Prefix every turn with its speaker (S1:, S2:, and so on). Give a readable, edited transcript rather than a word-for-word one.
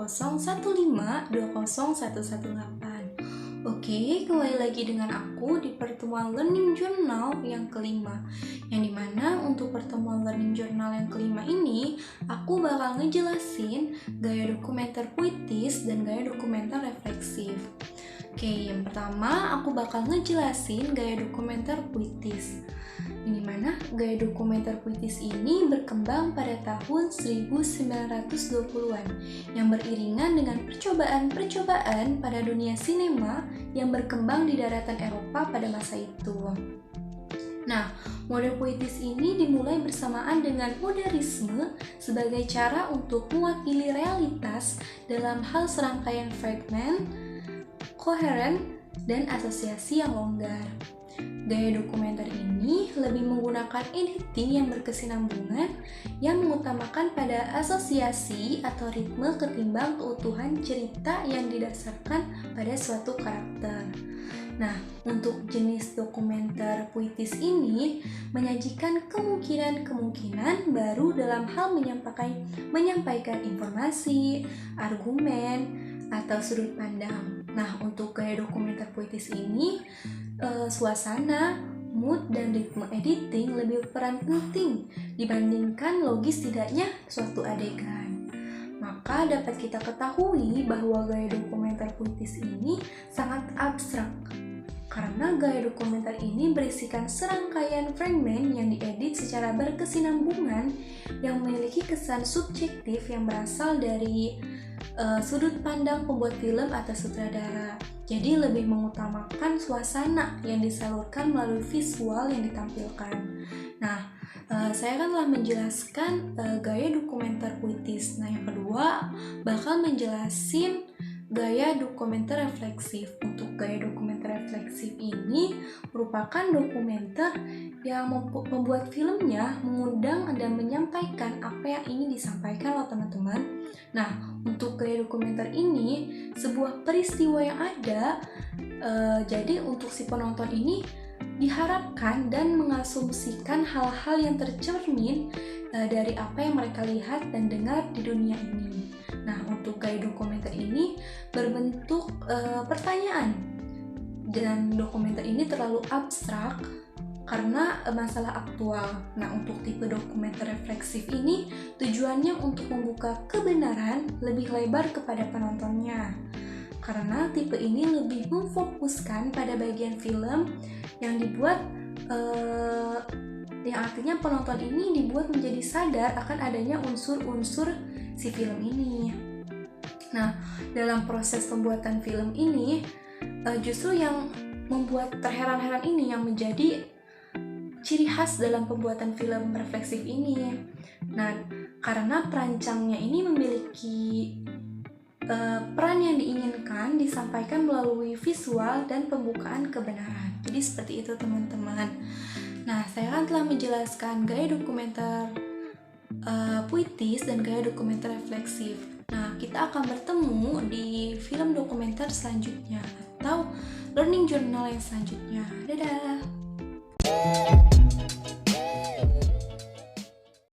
S1: 20152018. Oke, kembali lagi dengan aku di pertemuan Learning Journal yang kelima. Yang dimana untuk pertemuan Learning Journal yang kelima ini, aku bakal ngejelasin gaya dokumenter puitis dan gaya dokumenter refleksif. Oke, yang pertama aku bakal ngejelasin gaya dokumenter puitis. Yang dimana gaya dokumenter puitis ini berkembang pada tahun 1920-an yang beriringan dengan percobaan-percobaan pada dunia sinema yang berkembang di daratan Eropa pada masa itu. Nah, model puitis ini dimulai bersamaan dengan modernisme sebagai cara untuk mewakili realitas dalam hal serangkaian fragmen, koheren, dan asosiasi yang longgar. Gaya dokumenter ini lebih menggunakan editing yang berkesinambungan yang mengutamakan pada asosiasi atau ritme ketimbang keutuhan cerita yang didasarkan pada suatu karakter. Nah, untuk jenis dokumenter puitis ini menyajikan kemungkinan-kemungkinan baru dalam hal menyampaikan informasi, argumen, atau sudut pandang. Nah, untuk gaya dokumenter puitis ini, suasana, mood, dan ritme editing lebih berperan penting dibandingkan logis tidaknya suatu adegan. Maka dapat kita ketahui bahwa gaya dokumenter puitis ini sangat abstrak, karena gaya dokumenter ini berisikan serangkaian fragmen yang diedit secara berkesinambungan yang memiliki kesan subjektif yang berasal dari sudut pandang pembuat film atau sutradara. Jadi lebih mengutamakan suasana yang disalurkan melalui visual yang ditampilkan. Nah, saya kan telah menjelaskan gaya dokumenter puitis. Nah, yang kedua bakal menjelasin gaya dokumenter refleksif. Untuk gaya dokumenter refleksif ini merupakan dokumenter yang membuat filmnya mengundang dan menyampaikan apa yang ingin disampaikan oleh teman-teman. Nah, untuk gaya dokumenter ini sebuah peristiwa yang ada, jadi untuk si penonton ini diharapkan dan mengasumsikan hal-hal yang tercermin dari apa yang mereka lihat dan dengar di dunia ini. Nah, untuk gaya dokumenter ini berbentuk pertanyaan, dan dokumenter ini terlalu abstrak karena masalah aktual. Nah, untuk tipe dokumenter refleksif ini tujuannya untuk membuka kebenaran lebih lebar kepada penontonnya. Karena tipe ini lebih memfokuskan pada bagian film yang dibuat yang artinya penonton ini dibuat menjadi sadar akan adanya unsur-unsur si film ini. Nah, dalam proses pembuatan film ini justru yang membuat terheran-heran ini yang menjadi ciri khas dalam pembuatan film refleksif ini. Nah, karena perancangnya ini memiliki peran yang diinginkan disampaikan melalui visual dan pembukaan kebenaran. Jadi seperti itu teman-teman. Nah, saya kan telah menjelaskan gaya dokumenter puitis dan gaya dokumenter refleksif. Nah, kita akan bertemu di film dokumenter selanjutnya atau learning journal yang selanjutnya. Dadah!